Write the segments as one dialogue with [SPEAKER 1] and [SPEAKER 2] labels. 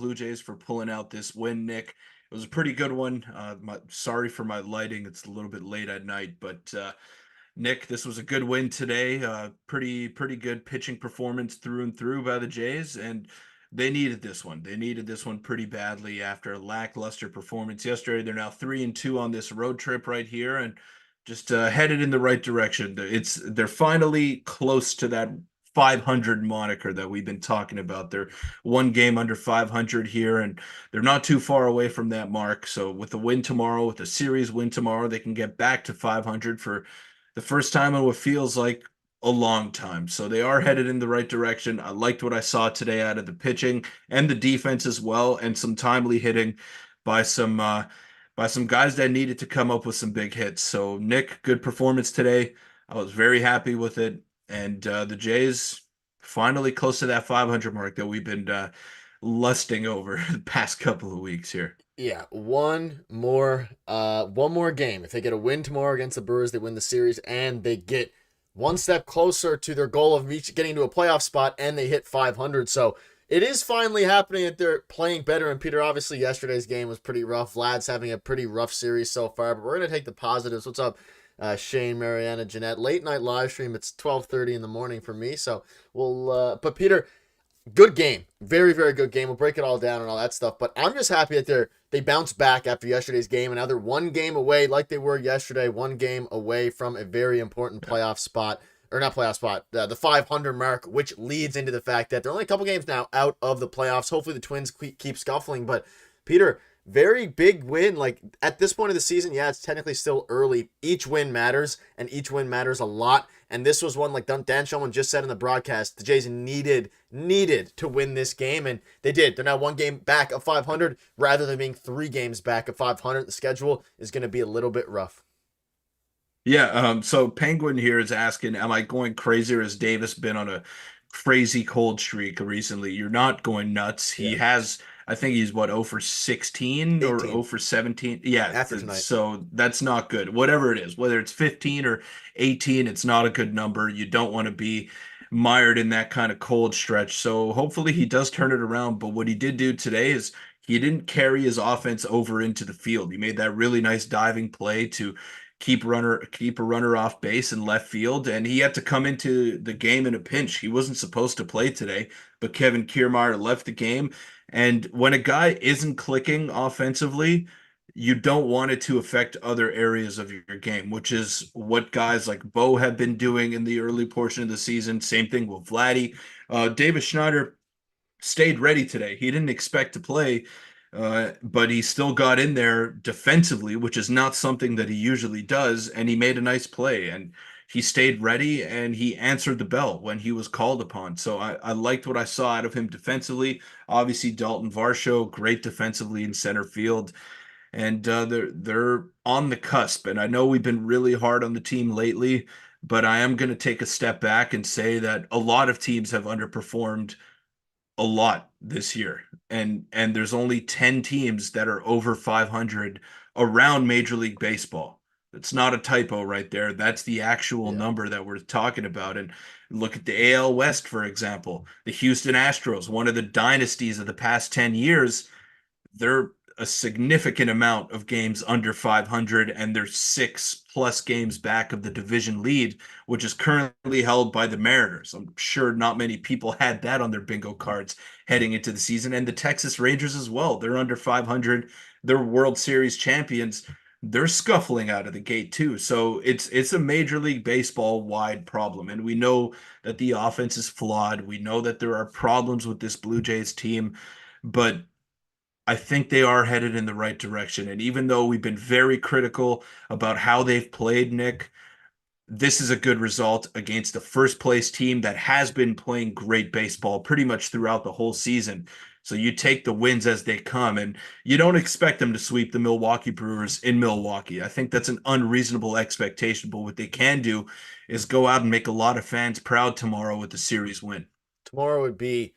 [SPEAKER 1] Blue Jays for pulling out this win, Nick. It was a pretty good one. Sorry for my lighting; it's a little bit late at night, but Nick, this was a good win today. Pretty good pitching performance through and through by the Jays, and they needed this one. They needed this one pretty badly after a lackluster performance yesterday. They're now 3-2 on this road trip right here, and just headed in the right direction. They're finally close to that 500 moniker that we've been talking about. They're one game under 500 here, and they're not too far away from that mark. So with the win tomorrow, with the series win tomorrow, they can get back to 500 for the first time in what feels like a long time. So they are headed in the right direction. I liked what I saw today out of the pitching and the defense as well, and some timely hitting by some guys that needed to come up with some big hits. So Nick, good performance today. I was very happy with it, and the Jays finally close to that 500 mark that we've been lusting over the past couple of weeks here.
[SPEAKER 2] Yeah, one more game. If they get a win tomorrow against the Brewers, they win the series and they get one step closer to their goal of getting to a playoff spot, and they hit 500. So it is finally happening that they're playing better. And Peter, obviously yesterday's game was pretty rough. Vlad's having a pretty rough series so far, but we're going to take the positives. What's up, Shane, Mariana, Jeanette? Late night live stream. It's 12:30 in the morning for me. So but Peter, good game. Very, very good game. We'll break it all down and all that stuff. But I'm just happy that they bounced back after yesterday's game, and now they're one game away, like they were yesterday, one game away from a very important playoff spot. Or not playoff spot, the 500 mark, which leads into the fact that they're only a couple games now out of the playoffs. Hopefully the Twins keep scuffling. But Peter, very big win. Like at this point of the season, yeah, it's technically still early. Each win matters, and each win matters a lot. And this was one, like Dan Shulman just said in the broadcast, the Jays needed to win this game, and they did. They're now one game back of 500 rather than being 3 games back of 500. The schedule is going to be a little bit rough.
[SPEAKER 1] Yeah, so Penguin here is asking, am I going crazy or has Davis been on a crazy cold streak recently? You're not going nuts. He
[SPEAKER 2] Yeah.
[SPEAKER 1] has, I think he's what, 0 for 16 or 0
[SPEAKER 2] 18
[SPEAKER 1] for 17? Yeah,
[SPEAKER 2] after tonight.
[SPEAKER 1] so that's not good. Whatever it is, whether it's 15 or 18, it's not a good number. You don't want to be mired in that kind of cold stretch. So hopefully he does turn it around. But what he did do today is he didn't carry his offense over into the field. He made that really nice diving play to keep a runner off base in left field, and he had to come into the game in a pinch. He wasn't supposed to play today, but Kevin Kiermaier left the game. And when a guy isn't clicking offensively, you don't want it to affect other areas of your game, which is what guys like Bo have been doing in the early portion of the season. Same thing with Vladdy. David Schneider stayed ready today. He didn't expect to play, but he still got in there defensively, which is not something that he usually does. And he made a nice play, and he stayed ready, and he answered the bell when he was called upon. So I liked what I saw out of him defensively. Obviously, Dalton Varsho, great defensively in center field. And they're on the cusp. And I know we've been really hard on the team lately, but I am going to take a step back and say that a lot of teams have underperformed a lot this year, and there's only 10 teams that are over 500 around Major League Baseball. It's not a typo right there. That's the actual
[SPEAKER 2] Yeah.
[SPEAKER 1] number that we're talking about. And look at the AL West, for example. The Houston Astros, one of the dynasties of the past 10 years, they're a significant amount of games under 500, and they're 6+ games back of the division lead, which is currently held by the Mariners. I'm sure not many people had that on their bingo cards heading into the season. And the Texas Rangers as well. They're under 500. They're World Series champions. They're scuffling out of the gate too. So it's a Major League Baseball wide problem. And we know that the offense is flawed. We know that there are problems with this Blue Jays team, but I think they are headed in the right direction. And even though we've been very critical about how they've played, Nick, this is a good result against the first place team that has been playing great baseball pretty much throughout the whole season. So you take the wins as they come, and you don't expect them to sweep the Milwaukee Brewers in Milwaukee. I think that's an unreasonable expectation, but what they can do is go out and make a lot of fans proud tomorrow with the series win.
[SPEAKER 2] Tomorrow would be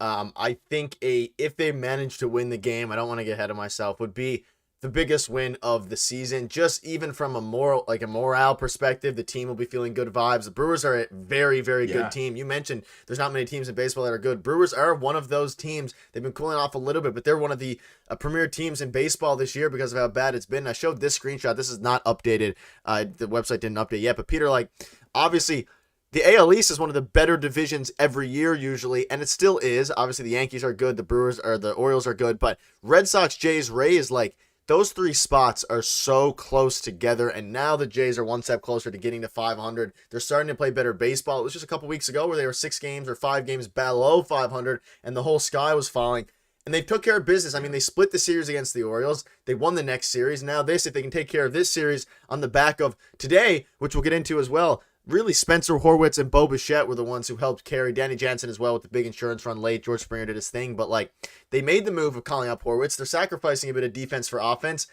[SPEAKER 2] I think if they manage to win the game, I don't want to get ahead of myself, would be the biggest win of the season. Just even from a morale perspective, the team will be feeling good vibes. The Brewers are a very, very good team. You mentioned there's not many teams in baseball that are good. Brewers are one of those teams. They've been cooling off a little bit, but they're one of the premier teams in baseball this year because of how bad it's been. I showed this screenshot. This is not updated. The website didn't update yet, but Peter, like, obviously the AL East is one of the better divisions every year usually, and it still is. Obviously the Yankees are good, the Orioles are good, but Red Sox, Jays, Rays, like, those three spots are so close together, and now the Jays are one step closer to getting to 500. They're starting to play better baseball. It was just a couple weeks ago where they were 6 games or 5 games below 500, and the whole sky was falling. And they took care of business. I mean, they split the series against the Orioles. They won the next series. Now if they can take care of this series on the back of today, which we'll get into as well, really, Spencer Horwitz and Bo Bichette were the ones who helped carry Danny Jansen as well with the big insurance run late. George Springer did his thing, but like, they made the move of calling up Horwitz. They're sacrificing a bit of defense for offense.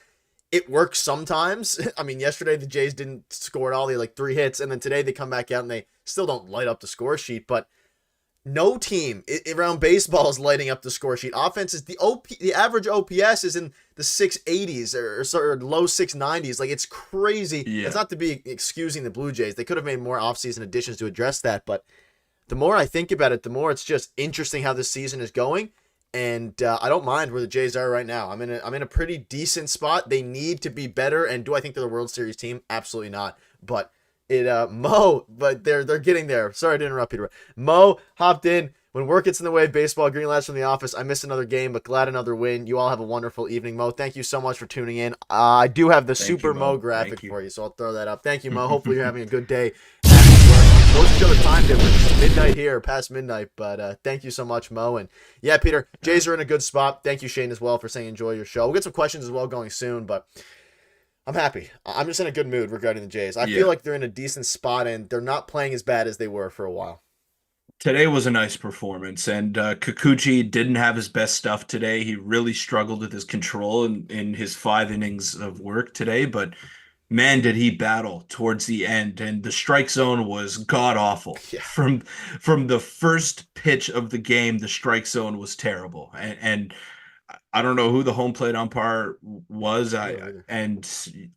[SPEAKER 2] It works sometimes. I mean, yesterday the Jays didn't score at all. They had like 3 hits, and then today they come back out and they still don't light up the score sheet, but no team around baseball is lighting up the score sheet. Offense is the average OPS is in the 680s or low 690s. Like, it's crazy. Yeah. It's not to be excusing the Blue Jays. They could have made more offseason additions to address that. But the more I think about it, the more it's just interesting how this season is going. And I don't mind where the Jays are right now. I'm in a pretty decent spot. They need to be better. And do I think they're the World Series team? Absolutely not. But but they're getting there. Sorry to interrupt, Peter. Mo hopped in. When work gets in the way of baseball, green lights from the office. I missed another game, but glad another win. You all have a wonderful evening, Mo. Thank you so much for tuning in. I do have the Super Mo graphic for you, so I'll throw that up. Thank you, Mo. Hopefully you're having a good day. Most of the other time difference, midnight here, past midnight, but thank you so much, Mo. And yeah, Peter, Jays are in a good spot. Thank you, Shane, as well, for saying enjoy your show. We'll get some questions as well going soon, but I'm happy. I'm just in a good mood regarding the Jays. I feel like they're in a decent spot, and they're not playing as bad as they were for a while.
[SPEAKER 1] Today was a nice performance, and Kikuchi didn't have his best stuff today. He really struggled with his control in his 5 innings of work today, but man, did he battle towards the end, and the strike zone was god-awful. Yeah. From the first pitch of the game, the strike zone was terrible, and I don't know who the home plate umpire was. And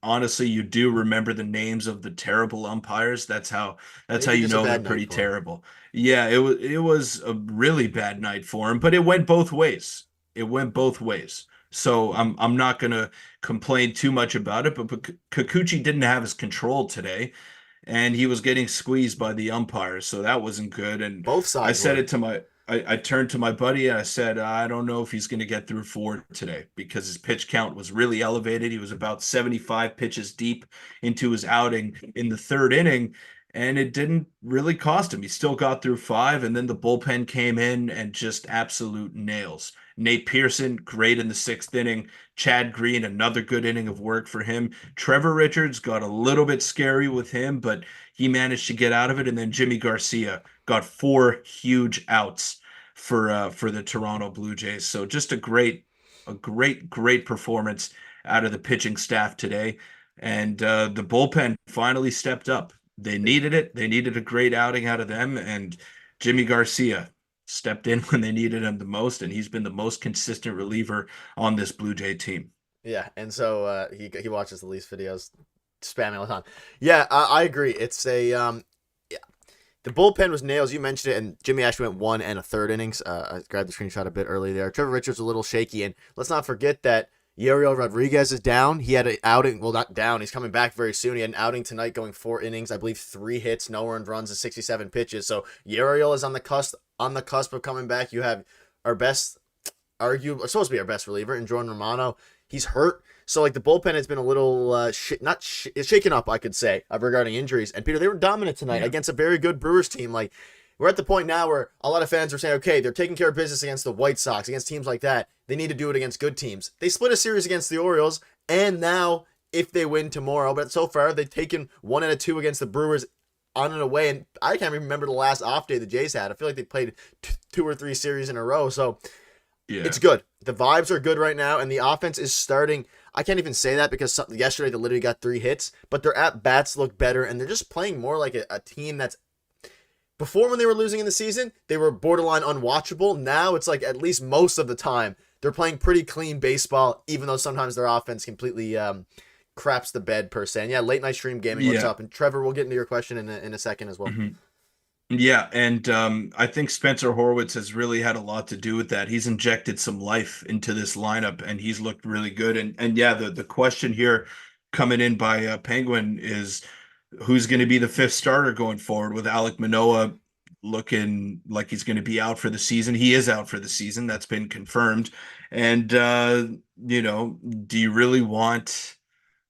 [SPEAKER 1] honestly, you do remember the names of the terrible umpires. That's how you know they're pretty terrible. Yeah, it was a really bad night for him, but it went both ways. So I'm not gonna complain too much about it. But Kikuchi didn't have his control today, and he was getting squeezed by the umpires, so that wasn't good. And
[SPEAKER 2] both sides.
[SPEAKER 1] I turned to my buddy and I said, I don't know if he's going to get through 4 today because his pitch count was really elevated. He was about 75 pitches deep into his outing in the 3rd inning, and it didn't really cost him. He still got through 5, and then the bullpen came in and just absolute nails. Nate Pearson, great in the 6th inning. Chad Green, another good inning of work for him. Trevor Richards got a little bit scary with him, but he managed to get out of it. And then Jimmy Garcia got 4 huge outs for the Toronto Blue Jays. So just a great performance out of the pitching staff today. And the bullpen finally stepped up. They needed it. They needed a great outing out of them. And Jimmy Garcia stepped in when they needed him the most, and he's been the most consistent reliever on this Blue Jay team.
[SPEAKER 2] Yeah, and so he watches the Leafs videos, spamming all the time. Yeah, I agree. It's a the bullpen was nails. You mentioned it, and Jimmy actually went 1 1/3 innings. I grabbed the screenshot a bit early there. Trevor Richards was a little shaky, and let's not forget that Yariel Rodriguez is down. He had an outing. Well, not down. He's coming back very soon. He had an outing tonight going 4 innings. I believe 3 hits, no earned runs, and 67 pitches. So Yariel is on the cusp of coming back. You have our best, supposed to be our best reliever, in Jordan Romano. He's hurt. So, like, the bullpen has been a little shaken up, I could say, regarding injuries. And, Peter, they were dominant tonight against a very good Brewers team. Like, we're at the point now where a lot of fans are saying, okay, they're taking care of business against the White Sox, against teams like that. They need to do it against good teams. They split a series against the Orioles, and now, if they win tomorrow, but so far, they've taken 1 out of 2 against the Brewers on and away. And I can't even remember the last off day the Jays had. I feel like they played 2 or 3 series in a row. So, it's good. The vibes are good right now, and the offense is starting. I can't even say that because yesterday they literally got 3 hits, but their at-bats look better, and they're just playing more like a team that's... Before, when they were losing in the season, they were borderline unwatchable. Now it's like, at least most of the time, they're playing pretty clean baseball, even though sometimes their offense completely craps the bed per se. And yeah, late night stream gaming looks
[SPEAKER 1] Yeah.
[SPEAKER 2] up. And Trevor, we'll get into your question in a second as well.
[SPEAKER 1] Mhm. Yeah, and I think Spencer Horwitz has really had a lot to do with that. He's injected some life into this lineup, and he's looked really good. And yeah, the question here coming in by Penguin is who's going to be the fifth starter going forward with Alek Manoah looking like he's going to be out for the season. He is out for the season. That's been confirmed. And do you really want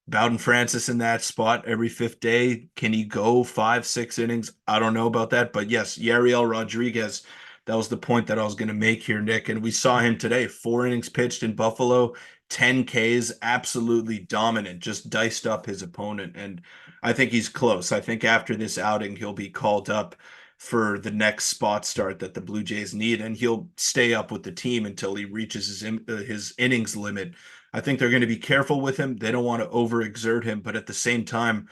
[SPEAKER 1] Bowden Francis in that spot every fifth day? Can he go 5, 6 innings? I don't know about that, but yes, Yariel Rodriguez. That was the point that I was going to make here, Nick. And we saw him today. 4 innings pitched in Buffalo, 10 Ks, absolutely dominant, just diced up his opponent. And I think he's close. I think after this outing, he'll be called up for the next spot start that the Blue Jays need, and he'll stay up with the team until he reaches his innings limit. I think they're going to be careful with him. They don't want to overexert him, but at the same time,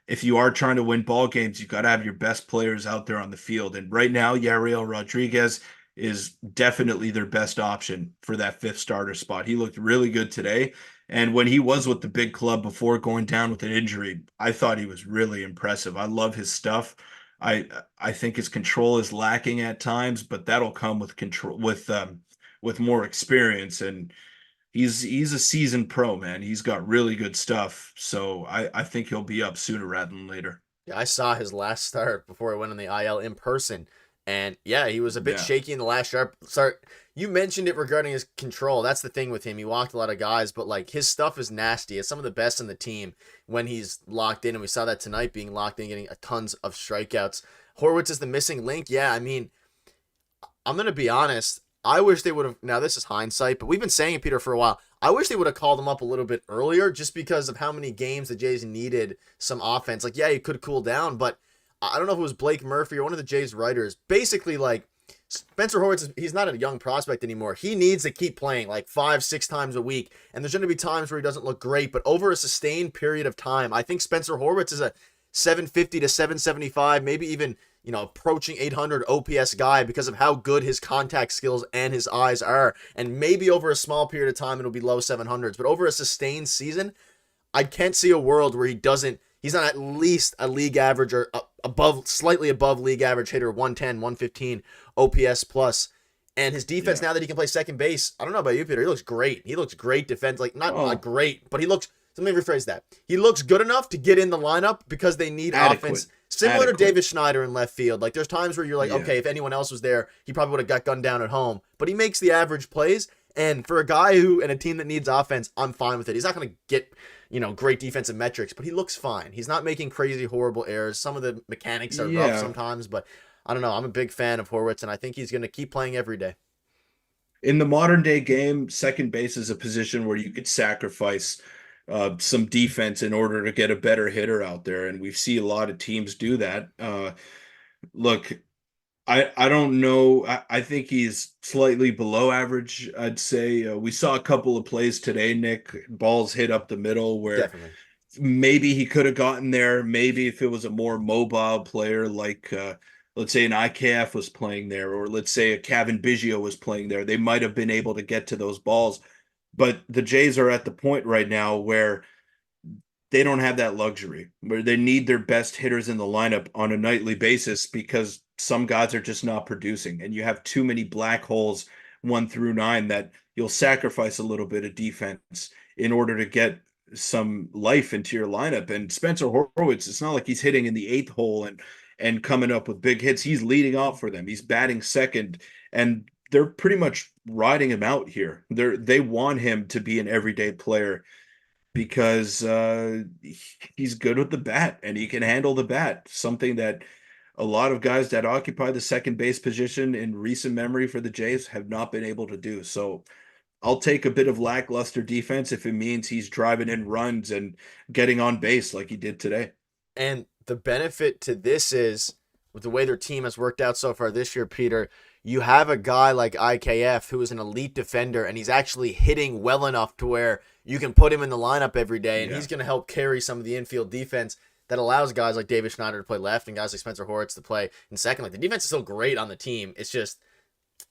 [SPEAKER 1] if you are trying to win ball games, you've got to have your best players out there on the field. And right now, Yariel Rodriguez is definitely their best option for that fifth starter spot. He looked really good today. And when he was with the big club before going down with an injury, I thought he was really impressive. I love his stuff. I think his control is lacking at times, but that'll come with control with more experience. And he's a seasoned pro, man. He's got really good stuff. So I think he'll be up sooner rather than later.
[SPEAKER 2] Yeah, I saw his last start before I went on the IL in person. And yeah, he was a bit shaky in the last start. You mentioned it regarding his control. That's the thing with him. He walked a lot of guys, but like his stuff is nasty. It's some of the best in the team when he's locked in. And we saw that tonight being locked in, getting a tons of strikeouts. Horwitz is the missing link. Yeah, I mean, I'm going to be honest. I wish they would have. Now, this is hindsight, but we've been saying it, Peter, for a while. I wish they would have called him up a little bit earlier just because of how many games the Jays needed some offense. Like, yeah, he could cool down, but I don't know if it was Blake Murphy or one of the Jays writers. Basically, like, Spencer Horwitz, he's not a young prospect anymore. He needs to keep playing like 5-6 times a week, and there's going to be times where he doesn't look great, but over a sustained period of time, I think Spencer Horwitz is a 750 to 775, maybe even approaching 800 OPS guy because of how good his contact skills and his eyes are. And maybe over a small period of time, it'll be low 700s. But over a sustained season, I can't see a world where he's not at least a league average or slightly above league average hitter, 110, 115 OPS plus. And his defense, now that he can play second base, I don't know about you, Peter. He looks great. He looks great defense. Like, not great, but he looks, so let me rephrase that. He looks good enough to get in the lineup because they need offense. Similar to David Schneider in left field. Like, there's times where you're like, okay, if anyone else was there, he probably would have got gunned down at home. But he makes the average plays. And for a guy and a team that needs offense, I'm fine with it. He's not going to get, great defensive metrics, but he looks fine. He's not making crazy, horrible errors. Some of the mechanics are rough sometimes, but I don't know. I'm a big fan of Horwitz, and I think he's going to keep playing every day.
[SPEAKER 1] In the modern day game, second base is a position where you could sacrifice some defense in order to get a better hitter out there. And we see a lot of teams do that. Look, I don't know. I think he's slightly below average, I'd say. We saw a couple of plays today, Nick. Balls hit up the middle where
[SPEAKER 2] Definitely.
[SPEAKER 1] maybe he could have gotten there. Maybe if it was a more mobile player like let's say an IKF was playing there, or let's say a Kevin Biggio was playing there, they might have been able to get to those balls. But the Jays are at the point right now where they don't have that luxury, where they need their best hitters in the lineup on a nightly basis because some guys are just not producing. And you have too many black holes 1 through 9 that you'll sacrifice a little bit of defense in order to get some life into your lineup. And Spencer Horwitz, it's not like he's hitting in the 8th hole and coming up with big hits. He's leading off for them. He's batting second, and they're pretty much riding him out here. They want him to be an everyday player because he's good with the bat and he can handle the bat, something that a lot of guys that occupy the second base position in recent memory for the Jays have not been able to do. So I'll take a bit of lackluster defense if it means he's driving in runs and getting on base like he did today.
[SPEAKER 2] And the benefit to this is, with the way their team has worked out so far this year, Peter, you have a guy like IKF who is an elite defender, and he's actually hitting well enough to where you can put him in the lineup every day, and he's going to help carry some of the infield defense that allows guys like David Schneider to play left and guys like Spencer Horwitz to play in second. Like, the defense is still great on the team. It's just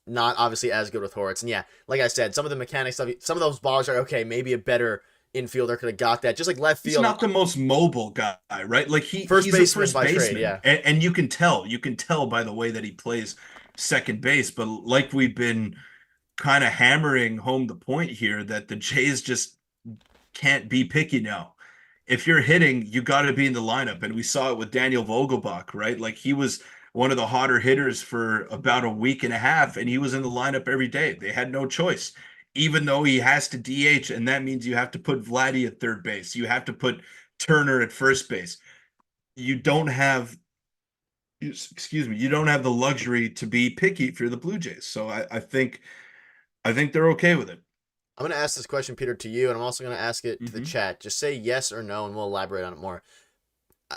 [SPEAKER 2] not obviously as good with Horwitz. And yeah, like I said, some of the mechanics stuff, some of those balls are okay. Maybe a better infielder could have got that. Just like left
[SPEAKER 1] He's
[SPEAKER 2] field,
[SPEAKER 1] not the most mobile guy, right? Like
[SPEAKER 2] first
[SPEAKER 1] he's a
[SPEAKER 2] baseman
[SPEAKER 1] first
[SPEAKER 2] by trade.
[SPEAKER 1] baseman,
[SPEAKER 2] Yeah,
[SPEAKER 1] and you can tell by the way that he plays second base. But like we've been kind of hammering home the point here, that the Jays just can't be picky now. If you're hitting, you got to be in the lineup. And we saw it with Daniel Vogelbach, right? Like he was one of the hotter hitters for about a week and a half, and he was in the lineup every day. They had no choice, even though he has to DH, and that means you have to put Vladdy at third base. You have to put Turner at first base. You don't have, excuse me, you don't have the luxury to be picky if you're the Blue Jays. So I think they're okay with it.
[SPEAKER 2] I'm gonna ask this question, Peter, to you, and I'm also gonna ask it to the
[SPEAKER 1] Mm-hmm.
[SPEAKER 2] chat. Just say yes or no, and we'll elaborate on it more.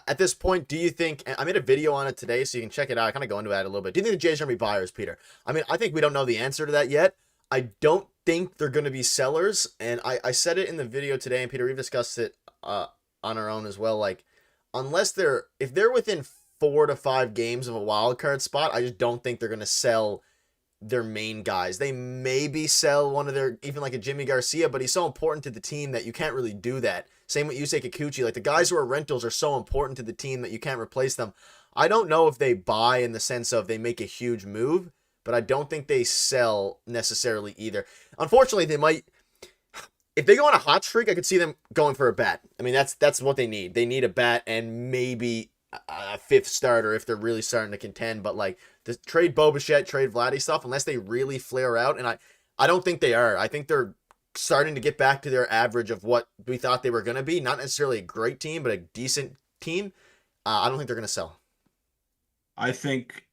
[SPEAKER 2] At this point, do you think, and I made a video on it today, so you can check it out. I kind of go into that a little bit. Do you think the Jays are going to be buyers, Peter? I mean, I think we don't know the answer to that yet. I don't think they're going to be sellers. And I said it in the video today, and Peter, we've discussed it on our own as well. Like, if they're within 4 to 5 games of a wild card spot, I just don't think they're going to sell their main guys. They maybe sell one of their, even like a Jimmy Garcia, but he's so important to the team that you can't really do that. Same with Yusei Kikuchi. Like the guys who are rentals are so important to the team that you can't replace them. I don't know if they buy in the sense of they make a huge move, but I don't think they sell necessarily either. Unfortunately, they might. If they go on a hot streak, I could see them going for a bat. I mean, that's what they need. They need a bat and maybe a fifth starter if they're really starting to contend. But like the trade Bo Bichette, trade Vladdy stuff, unless they really flare out, and I don't think they are. I think they're starting to get back to their average of what we thought they were going to be. Not necessarily a great team, but a decent team. I don't think they're going to sell.
[SPEAKER 1] I think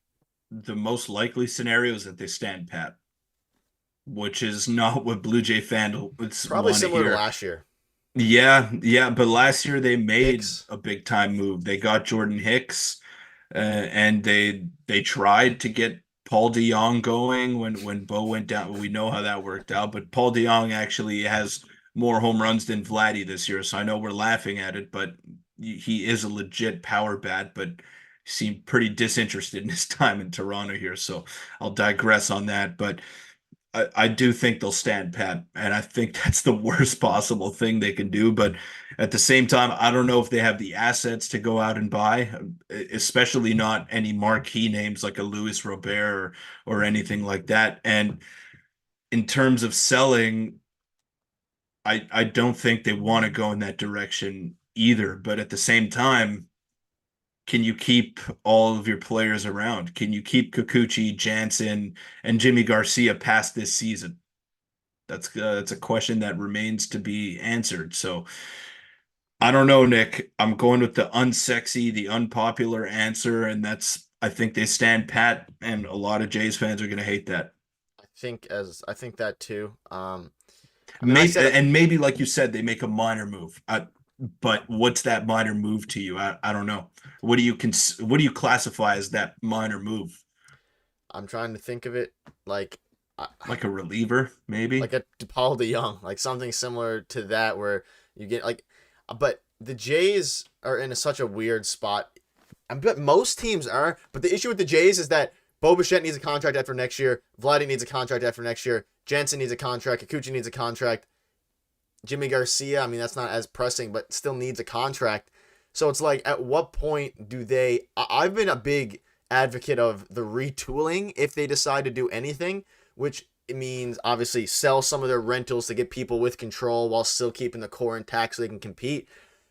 [SPEAKER 1] the most likely scenario is that they stand pat, which is not what Blue Jay fans would
[SPEAKER 2] Probably
[SPEAKER 1] want to
[SPEAKER 2] similar to
[SPEAKER 1] hear.
[SPEAKER 2] last year.
[SPEAKER 1] Yeah, but last year they made
[SPEAKER 2] Hicks.
[SPEAKER 1] a big time move. They got Jordan Hicks, and they tried to get Paul DeYoung going when Bo went down. We know how that worked out, but Paul DeYoung actually has more home runs than Vladdy this year. So I know we're laughing at it, but he is a legit power bat, but seemed pretty disinterested in his time in Toronto here. So I'll digress on that, but. I do think they'll stand pat, and I think that's the worst possible thing they can do. But at the same time, I don't know if they have the assets to go out and buy, especially not any marquee names like a Luis Robert or anything like that. And in terms of selling, I don't think they want to go in that direction either. But at the same time, can you keep all of your players around? Can you keep Kikuchi, Jansen, and Jimmy Garcia past this season? That's a question that remains to be answered. So I don't know, Nick. I'm going with the unsexy, the unpopular answer, and that's I think they stand pat, and a lot of Jays fans are going to hate that.
[SPEAKER 2] I think that too. I mean, I
[SPEAKER 1] Maybe
[SPEAKER 2] said it.
[SPEAKER 1] and maybe like you said, they make a minor move. But what's that minor move to you? I don't know. What do you classify as that minor move?
[SPEAKER 2] I'm trying to think of it like uh,
[SPEAKER 1] Like a reliever,
[SPEAKER 2] like
[SPEAKER 1] maybe?
[SPEAKER 2] a DePaul DeYoung, like something similar to that, where you get like, but the Jays are in such a weird spot. I bet most teams are, but the issue with the Jays is that Bo Bichette needs a contract after next year. Vladdy needs a contract after next year. Jansen needs a contract. Kikuchi needs a contract. Jimmy Garcia, I mean, that's not as pressing, but still needs a contract. So it's like, at what point do they? I've been a big advocate of the retooling if they decide to do anything, which means obviously sell some of their rentals to get people with control while still keeping the core intact so they can compete.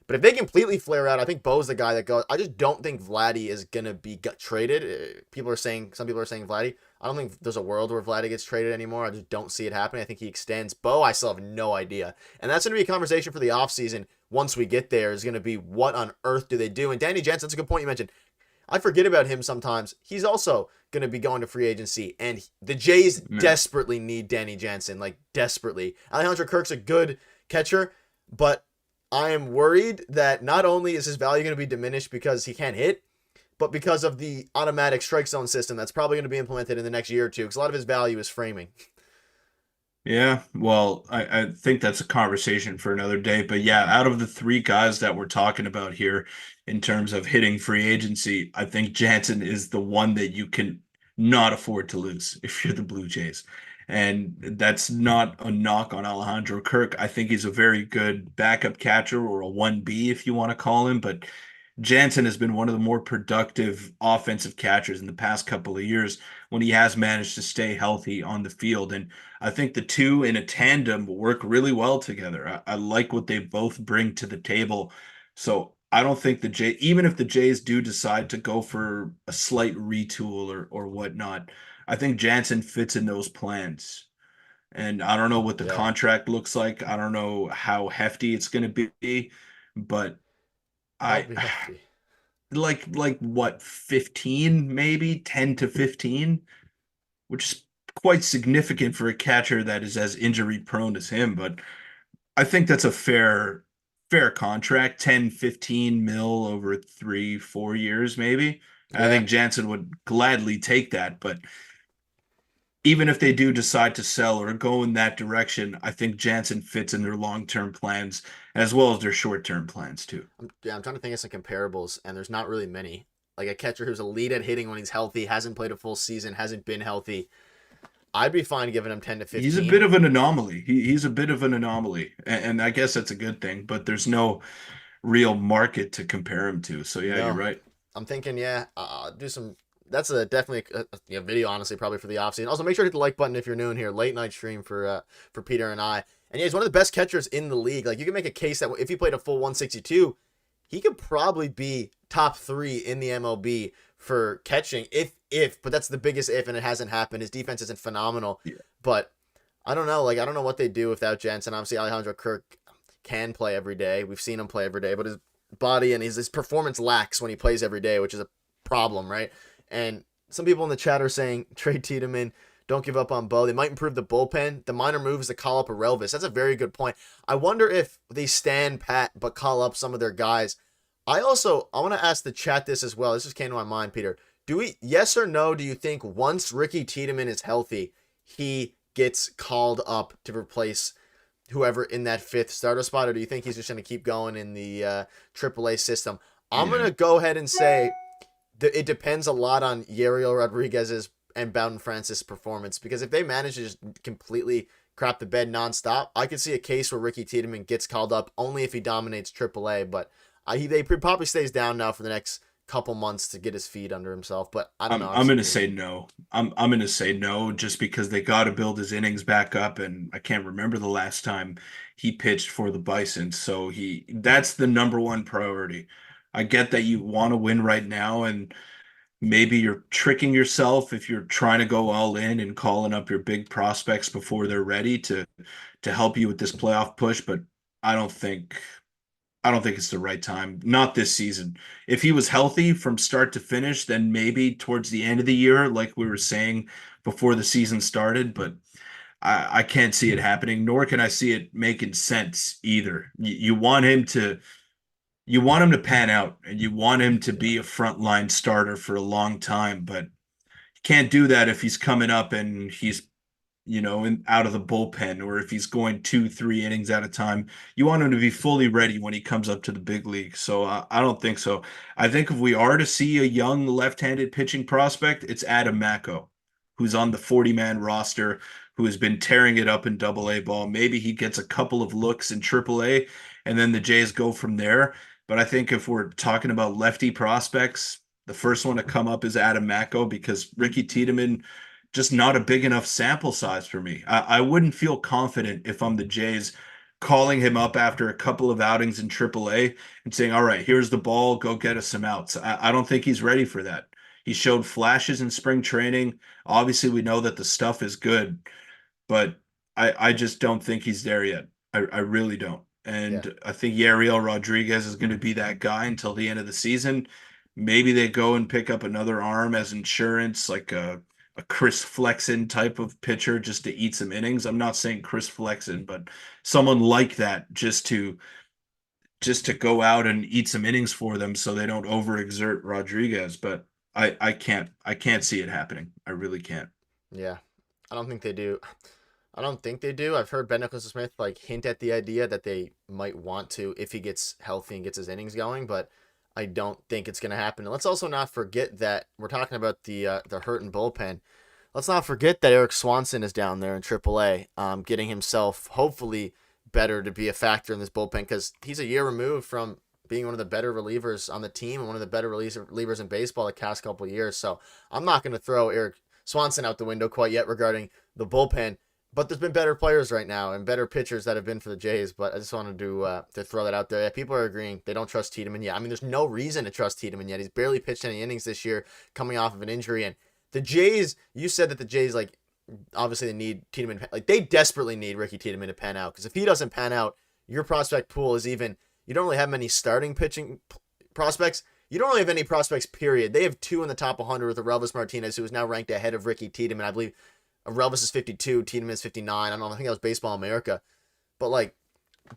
[SPEAKER 2] But if they completely flare out, I think Bo's the guy that goes. I just don't think Vladdy is gonna be traded. Some people are saying Vladdy. I don't think there's a world where Vladdy gets traded anymore. I just don't see it happening. I think he extends. Bo, I still have no idea. And that's going to be a conversation for the offseason once we get there, is going to be what on earth do they do? And Danny Jansen, that's a good point you mentioned. I forget about him sometimes. He's also going to be going to free agency. And the Jays
[SPEAKER 1] Yeah.
[SPEAKER 2] desperately need Danny Jansen, like desperately. Alejandro Kirk's a good catcher, but I am worried that not only is his value going to be diminished because he can't hit, but because of the automatic strike zone system that's probably going to be implemented in the next year or two, because a lot of his value is framing.
[SPEAKER 1] Yeah, well, I think that's a conversation for another day. But yeah, out of the three guys that we're talking about here in terms of hitting free agency, I think Jansen is the one that you can not afford to lose if you're the Blue Jays. And that's not a knock on Alejandro Kirk. I think he's a very good backup catcher, or a 1B if you want to call him, but Jansen has been one of the more productive offensive catchers in the past couple of years when he has managed to stay healthy on the field. And I think the two in a tandem work really well together. I like what they both bring to the table. So I don't think even if the Jays do decide to go for a slight retool or whatnot, I think Jansen fits in those plans. And I don't know what the
[SPEAKER 2] Yeah,
[SPEAKER 1] contract looks like. I don't know how hefty it's going to be, but
[SPEAKER 2] might
[SPEAKER 1] I
[SPEAKER 2] be hefty.
[SPEAKER 1] like what, 15, maybe 10 to 15, which is quite significant for a catcher that is as injury prone as him. But I think that's a fair contract, 10, 15 mil over 3, 4 years, maybe. I
[SPEAKER 2] Yeah,
[SPEAKER 1] think Jansen would gladly take that. But even if they do decide to sell or go in that direction, I think Jansen fits in their long-term plans as well as their short-term plans too.
[SPEAKER 2] I'm trying to think of some comparables, and there's not really many. Like a catcher who's elite at hitting when he's healthy, hasn't played a full season, hasn't been healthy. I'd be fine giving him 10 to
[SPEAKER 1] He's a
[SPEAKER 2] 15.
[SPEAKER 1] bit of an anomaly. He's a bit of an anomaly, and I guess that's a good thing. But there's no real market to compare him to. So yeah, you're
[SPEAKER 2] No,
[SPEAKER 1] right.
[SPEAKER 2] I'm thinking, yeah, do some. That's a definitely a video, honestly, probably for the offseason. Also, make sure to hit the like button if you're new in here. Late night stream for Peter and I. And yeah, he's one of the best catchers in the league. Like you can make a case that if he played a full 162, he could probably be top 3 in the MLB for catching. But that's the biggest if, and it hasn't happened. His defense isn't phenomenal,
[SPEAKER 1] Yeah.
[SPEAKER 2] but I don't know. Like I don't know what they do without Jansen. Obviously, Alejandro Kirk can play every day. We've seen him play every day, but his body and his performance lacks when he plays every day, which is a problem, right? And some people in the chat are saying trade Tiedemann, don't give up on Bo. They might improve the bullpen. The minor move is to call up a Relvis. That's a very good point. I wonder if they stand pat but call up some of their guys. I want to ask the chat this as well. This just came to my mind, Peter. Do we, yes or no, do you think once Ricky Tiedemann is healthy, he gets called up to replace whoever in that 5th starter spot, or do you think he's just going to keep going in the AAA system? I'm going
[SPEAKER 1] Yeah.
[SPEAKER 2] to go ahead and say that it depends a lot on Yariel Rodriguez's and Bowden Francis' performance, because if they manage to just completely crap the bed nonstop, I could see a case where Ricky Tiedemann gets called up only if he dominates AAA, but they probably stays down now for the next couple months to get his feet under himself, but I don't know.
[SPEAKER 1] I'm gonna say no. I'm gonna say no just because they got to build his innings back up, and I can't remember the last time he pitched for the Bison. So that's the number one priority. I get that you want to win right now, and maybe you're tricking yourself if you're trying to go all in and calling up your big prospects before they're ready to help you with this playoff push. But I don't think I don't think it's the right time. Not this season. If he was healthy from start to finish, then maybe towards the end of the year, like we were saying before the season started, but I can't see it happening, nor can I see it making sense either. You want him to pan out, and you want him to
[SPEAKER 2] Yeah.
[SPEAKER 1] be a frontline starter for a long time, but you can't do that if he's coming up and he's out of the bullpen, or if he's going 2, 3 innings at a time. You want him to be fully ready when he comes up to the big league. So I don't think so. I think if we are to see a young left-handed pitching prospect, it's Adam Macko, who's on the 40-man roster, who has been tearing it up in Double A ball. Maybe he gets a couple of looks in Triple A, and then the Jays go from there. But I think if we're talking about lefty prospects, the first one to come up is Adam Macko, because Ricky Tiedemann just not a big enough sample size for me. I wouldn't feel confident if I'm the Jays calling him up after a couple of outings in AAA and saying, all right, here's the ball, go get us some outs. I don't think he's ready for that. He showed flashes in spring training. Obviously, we know that the stuff is good, but I just don't think he's there yet. I really don't.
[SPEAKER 2] Yeah.
[SPEAKER 1] And I think Yariel Rodriguez is going to be that guy until the end of the season. Maybe they go and pick up another arm as insurance, like a Chris Flexen type of pitcher just to eat some innings. I'm not saying Chris Flexen, but someone like that just to go out and eat some innings for them so they don't overexert Rodriguez. But I can't see it happening. I really can't.
[SPEAKER 2] Yeah. I don't think they do. I don't think they do. I've heard Ben Nicholson-Smith like hint at the idea that they might want to if he gets healthy and gets his innings going, but I don't think it's going to happen. And let's also not forget that we're talking about the hurting bullpen. Let's not forget that Eric Swanson is down there in AAA, getting himself hopefully better to be a factor in this bullpen because he's a year removed from being one of the better relievers on the team and one of the better relievers in baseball the past couple of years. So I'm not going to throw Eric Swanson out the window quite yet regarding the bullpen. But there's been better players right now and better pitchers that have been for the Jays. But I just wanted to throw that out there. Yeah, people are agreeing they don't trust Tiedemann yet. I mean, there's no reason to trust Tiedemann yet. He's barely pitched any innings this year, coming off of an injury. And the Jays, you said that the Jays, like, obviously they need Tiedemann. Like, they desperately need Ricky Tiedemann to pan out because if he doesn't pan out, your prospect pool is even. You don't really have many starting pitching prospects. You don't really have any prospects. Period. They have two in the top 100 with Relvis Martinez, who is now ranked ahead of Ricky Tiedemann. I believe Relvis is 52, Tiedemann is 59. I don't know. I think that was Baseball America. But, like,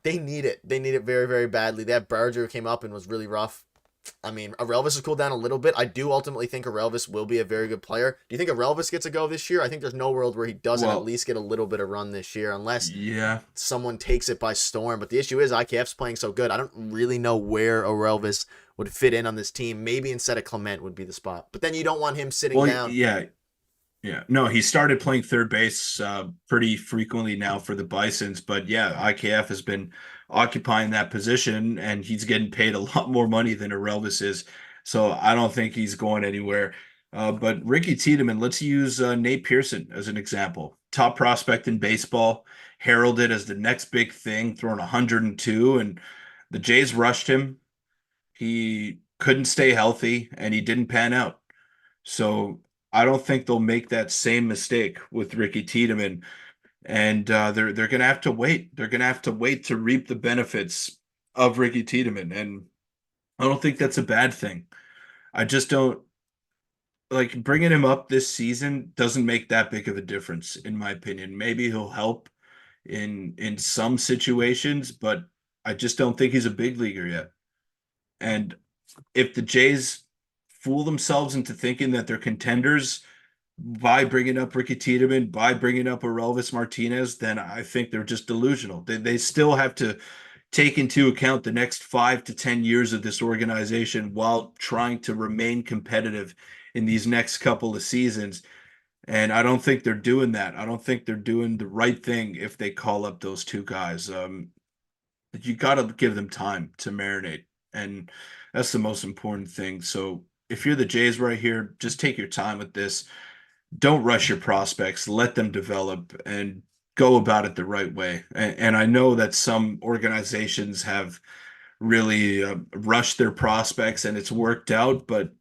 [SPEAKER 2] they need it. They need it very, very badly. They have Barger who came up and was really rough. I mean, Relvis has cooled down a little bit. I do ultimately think Relvis will be a very good player. Do you think Relvis gets a go this year? I think there's no world where he doesn't at least get a little bit of run this year unless someone takes it by storm. But the issue is IKF's playing so good. I don't really know where Relvis would fit in on this team. Maybe instead of Clement would be the spot. But then you don't want him sitting down.
[SPEAKER 1] Yeah, no, he started playing third base pretty frequently now for the Bisons, but yeah, IKF has been occupying that position, and he's getting paid a lot more money than Relvis is, so I don't think he's going anywhere. But Ricky Tiedemann, let's use Nate Pearson as an example. Top prospect in baseball, heralded as the next big thing, throwing 102, and the Jays rushed him. He couldn't stay healthy, and he didn't pan out. So I don't think they'll make that same mistake with Ricky Tiedemann, and they're gonna have to wait. They're gonna have to wait to reap the benefits of Ricky Tiedemann, and I don't think that's a bad thing. I just don't like bringing him up this season doesn't make that big of a difference, in my opinion. Maybe he'll help in some situations, but I just don't think he's a big leaguer yet. And if the Jays fool themselves into thinking that they're contenders by bringing up Ricky Tiedemann, by bringing up Relvis Martinez, then I think they're just delusional. They still have to take into account the next 5 to 10 years of this organization while trying to remain competitive in these next couple of seasons. And I don't think they're doing that. I don't think they're doing the right thing if they call up those two guys. You got to give them time to marinate. And that's the most important thing. So if you're the Jays right here, just take your time with this. Don't rush your prospects. Let them develop and go about it the right way. And I know that some organizations have really rushed their prospects and it's worked out, but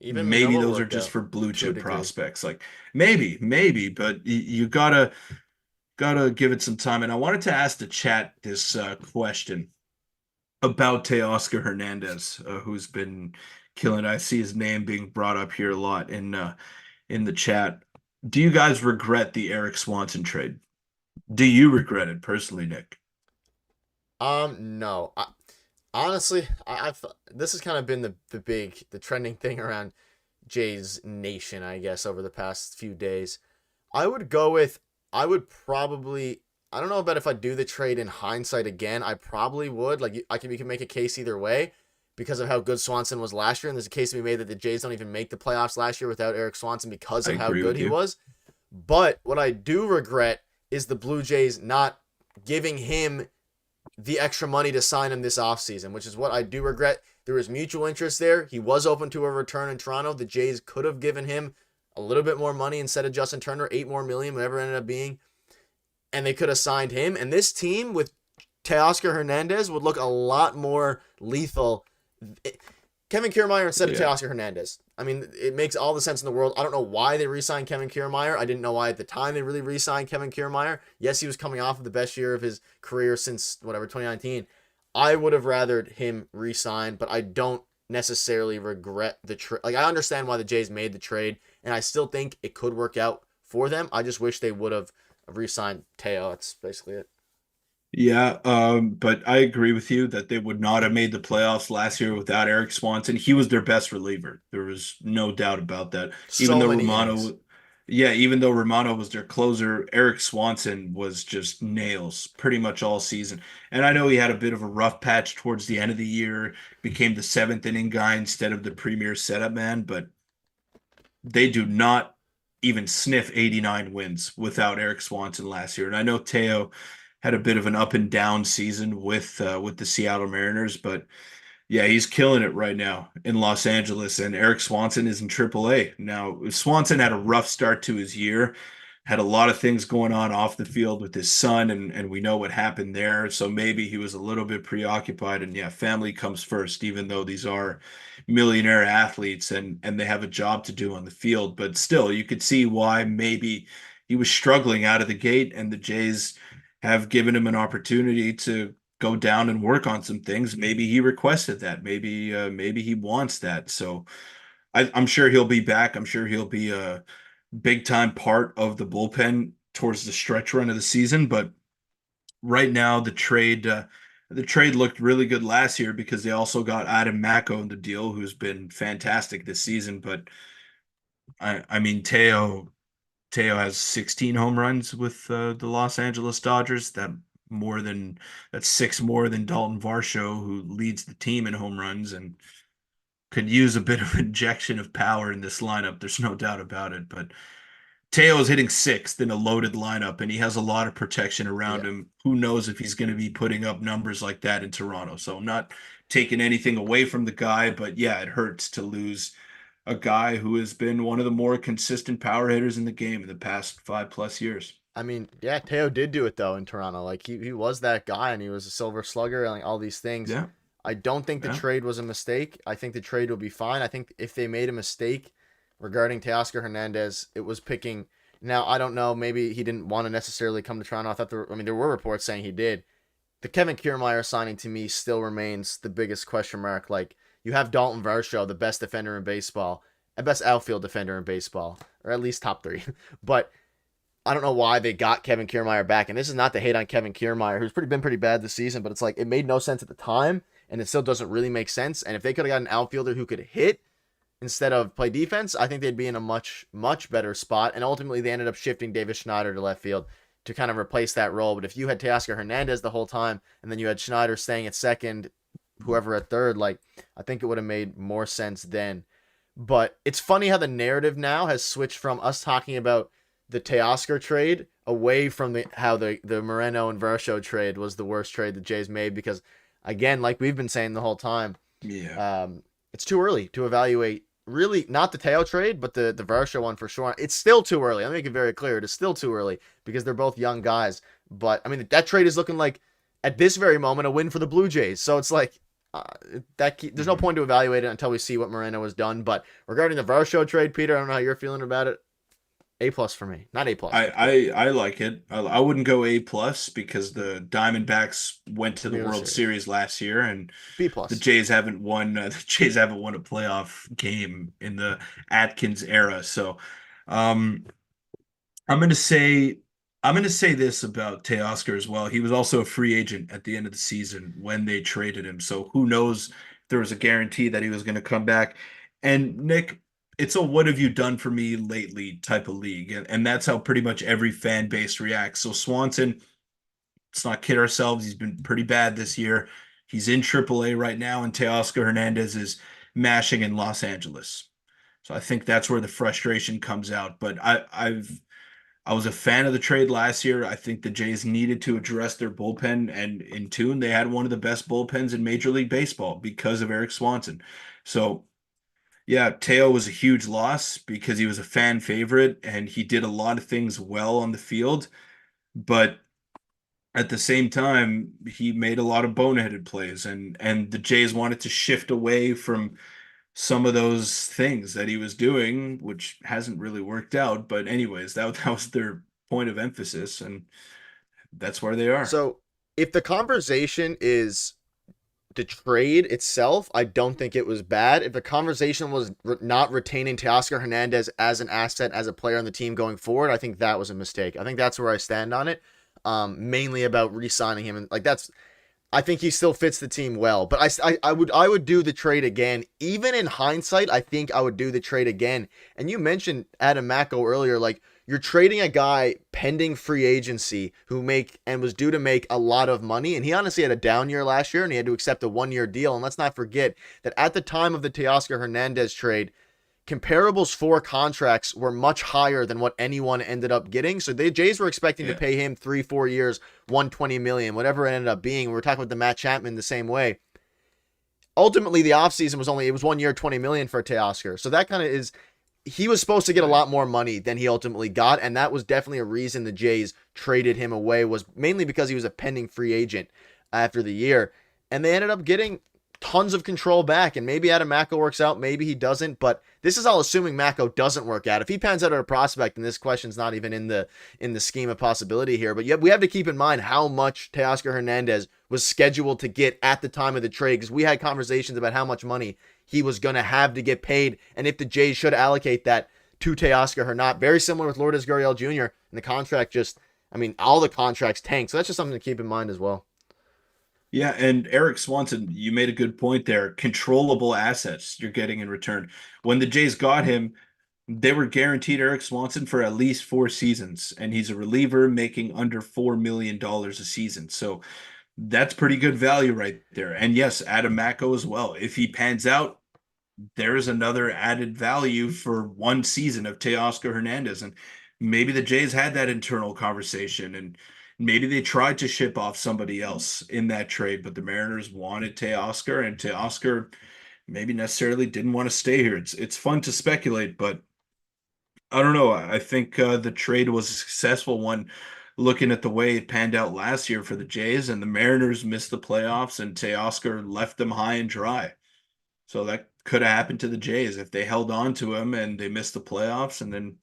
[SPEAKER 2] even
[SPEAKER 1] maybe
[SPEAKER 2] Manoah
[SPEAKER 1] those are
[SPEAKER 2] worked
[SPEAKER 1] just
[SPEAKER 2] out
[SPEAKER 1] for blue
[SPEAKER 2] to a
[SPEAKER 1] chip
[SPEAKER 2] degree.
[SPEAKER 1] prospects. Like maybe, but you gotta give it some time. And I wanted to ask the chat this question about Teoscar Hernandez, who's been killing. I see his name being brought up here a lot in the chat. Do you guys regret the Eric Swanson trade? Do you regret it personally, Nick?
[SPEAKER 2] No. Honestly, I've this has kind of been the trending thing around Jays Nation, I guess, over the past few days. I would probably, I don't know about if I'd do the trade in hindsight again. I probably would. Like, we can make a case either way because of how good Swanson was last year. And there's a case to be made that the Jays don't even make the playoffs last year without Eric Swanson because of how good he was. But what I do regret is the Blue Jays not giving him the extra money to sign him this offseason, which is what I do regret. There was mutual interest there. He was open to a return in Toronto. The Jays could have given him a little bit more money instead of Justin Turner, $8 more million, whatever it ended up being. And they could have signed him. And this team with Teoscar Hernandez would look a lot more lethal. Kevin Kiermaier instead of Teoscar Hernandez. I mean, it makes all the sense in the world. I don't know why they re-signed Kevin Kiermaier. I didn't know why at the time they really re-signed Kevin Kiermaier. Yes, he was coming off of the best year of his career since, 2019. I would have rathered him re-sign, but I don't necessarily regret the trade. Like, I understand why the Jays made the trade, and I still think it could work out for them. I just wish they would have re-signed Teo. That's basically it.
[SPEAKER 1] Yeah, but I agree with you that they would not have made the playoffs last year without Eric Swanson. He was their best reliever. There was no doubt about that. Even
[SPEAKER 2] So
[SPEAKER 1] though
[SPEAKER 2] many innings.
[SPEAKER 1] Yeah, even though Romano was their closer, Eric Swanson was just nails pretty much all season. And I know he had a bit of a rough patch towards the end of the year, became the seventh inning guy instead of the premier setup man, but they do not even sniff 89 wins without Eric Swanson last year. And I know Teo had a bit of an up and down season with the Seattle Mariners, but yeah, he's killing it right now in Los Angeles, and Eric Swanson is in AAA. Now, Swanson had a rough start to his year, had a lot of things going on off the field with his son, and we know what happened there. So maybe he was a little bit preoccupied. And yeah, family comes first, even though these are millionaire athletes and they have a job to do on the field. But still, you could see why maybe he was struggling out of the gate, and the Jays have given him an opportunity to go down and work on some things. Maybe he requested that. Maybe he wants that. So I'm sure he'll be back. I'm sure he'll be a big time part of the bullpen towards the stretch run of the season. But right now, the trade looked really good last year because they also got Adam Macko in the deal, who's been fantastic this season. But I mean, Teo has 16 home runs with the Los Angeles Dodgers. That's six more than Dalton Varsho, who leads the team in home runs and could use a bit of injection of power in this lineup. There's no doubt about it. But Teo is hitting sixth in a loaded lineup, and he has a lot of protection around
[SPEAKER 2] Yeah.
[SPEAKER 1] him. Who knows if he's going to be putting up numbers like that in Toronto? So I'm not taking anything away from the guy, but yeah, it hurts to lose a guy who has been one of the more consistent power hitters in the game in the past 5+ years.
[SPEAKER 2] I mean, yeah, Teo did do it though in Toronto. Like he was that guy and he was a silver slugger and like all these things.
[SPEAKER 1] Yeah,
[SPEAKER 2] I don't think the
[SPEAKER 1] yeah.
[SPEAKER 2] trade was a mistake. I think the trade will be fine. I think if they made a mistake regarding Teoscar Hernandez, it was picking. Now I don't know. Maybe he didn't want to necessarily come to Toronto. I mean, there were reports saying he did. The Kevin Kiermaier signing to me still remains the biggest question mark. Like you have Dalton Varsho, the best defender in baseball, and best outfield defender in baseball, or at least top three. But I don't know why they got Kevin Kiermaier back. And this is not to hate on Kevin Kiermaier, who's been pretty bad this season, but it's like it made no sense at the time, and it still doesn't really make sense. And if they could have got an outfielder who could hit instead of play defense, I think they'd be in a much better spot. And ultimately, they ended up shifting Davis Schneider to left field to kind of replace that role. But if you had Teoscar Hernandez the whole time, and then you had Schneider staying at second, whoever at third, like I think it would have made more sense then. But it's funny how the narrative now has switched from us talking about the Teoscar trade away from the Moreno and Varsho trade was the worst trade the Jays made because, again, like we've been saying the whole time,
[SPEAKER 1] Yeah.
[SPEAKER 2] it's too early to evaluate. Really, not the Teo trade, but the Varsho one for sure. It's still too early. Let me make it very clear. It is still too early because they're both young guys. But I mean, that trade is looking like at this very moment a win for the Blue Jays. So it's like there's no
[SPEAKER 1] Mhm.
[SPEAKER 2] point to evaluate it until we see what Moreno has done. But regarding the Varsho trade, Peter, I don't know how you're feeling about it. A+ for me, not A+.
[SPEAKER 1] I like it. I wouldn't go A+ because the Diamondbacks went to the
[SPEAKER 2] World
[SPEAKER 1] World
[SPEAKER 2] Series.
[SPEAKER 1] Series last year, and
[SPEAKER 2] B+.
[SPEAKER 1] the Jays haven't won. The Jays haven't won a playoff game in the Atkins era. So, um, I'm gonna say I'm gonna say this about Teoscar as well. He was also a free agent at the end of the season when they traded him. So who knows if there was a guarantee that he was gonna come back. And Nick, it's a what have you done for me lately type of league. And that's how pretty much every fan base reacts. So Swanson, let's not kid ourselves, he's been pretty bad this year. He's in AAA right now, and Teoscar Hernandez is mashing in Los Angeles. So I think that's where the frustration comes out. But I was a fan of the trade last year. I think the Jays needed to address their bullpen, and in tune, they had one of the best bullpens in Major League Baseball because of Eric Swanson. So, yeah, Teo was a huge loss because he was a fan favorite and he did a lot of things well on the field. But at the same time, he made a lot of boneheaded plays, and the Jays wanted to shift away from some of those things that he was doing, which hasn't really worked out. But anyways, that was their point of emphasis, and that's where they are.
[SPEAKER 2] So if the conversation is the trade itself, I don't think it was bad. If the conversation was not retaining Teoscar Hernandez as an asset, as a player on the team going forward, I think that was a mistake. I think that's where I stand on it. Mainly about re-signing him, and like I think he still fits the team well, but I would do the trade again. Even in hindsight, I think I would do the trade again. And you mentioned Adam Macko earlier, like you're trading a guy pending free agency who was due to make a lot of money, and he honestly had a down year last year, and he had to accept a 1-year deal. And let's not forget that at the time of the Teoscar Hernandez trade, comparables for contracts were much higher than what anyone ended up getting. So the Jays were expecting to pay him 3-4 years, 120 million, whatever it ended up being. We were talking about the Matt Chapman the same way. Ultimately, the offseason was 1 year, 20 million for Teoscar. So that kind of is, he was supposed to get a lot more money than he ultimately got. And that was definitely a reason the Jays traded him away, was mainly because he was a pending free agent after the year. And they ended up getting tons of control back, and maybe Adam Macko works out, maybe he doesn't, but this is all assuming Macko doesn't work out. If he pans out at a prospect, and this question's not even in the scheme of possibility here, but we have to keep in mind how much Teoscar Hernandez was scheduled to get at the time of the trade, because we had conversations about how much money he was going to have to get paid, and if the Jays should allocate that to Teoscar or not. Very similar with Lourdes Gurriel Jr., and the contract all the contracts tanked, so that's just something to keep in mind as well.
[SPEAKER 1] Yeah, and Eric Swanson, you made a good point there. Controllable assets you're getting in return. When the Jays got him, they were guaranteed Eric Swanson for at least 4 seasons, and he's a reliever making under $4 million a season. So that's pretty good value right there. And yes, Adam Macko as well. If he pans out, there is another added value for 1 season of Teoscar Hernandez. And maybe the Jays had that internal conversation, and maybe they tried to ship off somebody else in that trade, but the Mariners wanted Teoscar, and Teoscar maybe necessarily didn't want to stay here. It's fun to speculate, but I don't know. I think the trade was a successful one, looking at the way it panned out last year for the Jays, and the Mariners missed the playoffs, and Teoscar left them high and dry. So that could have happened to the Jays if they held on to him and they missed the playoffs, and then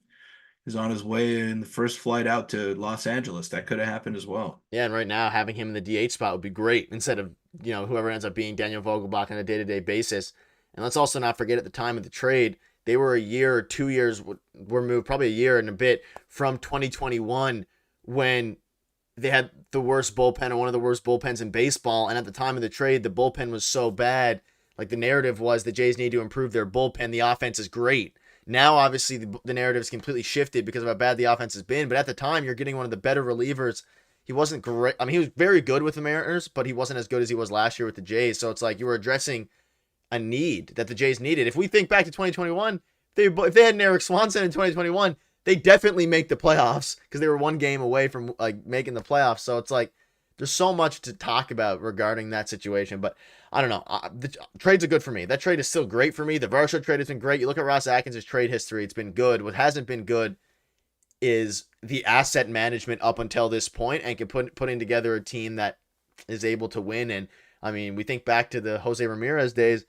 [SPEAKER 1] he's on his way in the first flight out to Los Angeles. That could have happened as well.
[SPEAKER 2] Yeah, and right now having him in the DH spot would be great instead of, whoever ends up being Daniel Vogelbach on a day-to-day basis. And let's also not forget at the time of the trade, they were a year or 2 years were moved, probably a year and a bit from 2021 when they had the worst bullpen or one of the worst bullpens in baseball. And at the time of the trade, the bullpen was so bad. Like the narrative was the Jays need to improve their bullpen. The offense is great. Now, obviously, the narrative is completely shifted because of how bad the offense has been. But at the time, you're getting one of the better relievers. He wasn't great. I mean, he was very good with the Mariners, but he wasn't as good as he was last year with the Jays. So it's like you were addressing a need that the Jays needed. If we think back to 2021, if they had an Eric Swanson in 2021, they definitely make the playoffs because they were 1 game away from making the playoffs. So it's like there's so much to talk about regarding that situation. But I don't know. The trades are good for me. That trade is still great for me. The Varsho trade has been great. You look at Ross Atkins' trade history. It's been good. What hasn't been good is the asset management up until this point and putting together a team that is able to win. And, I mean, we think back to the Jose Ramirez days.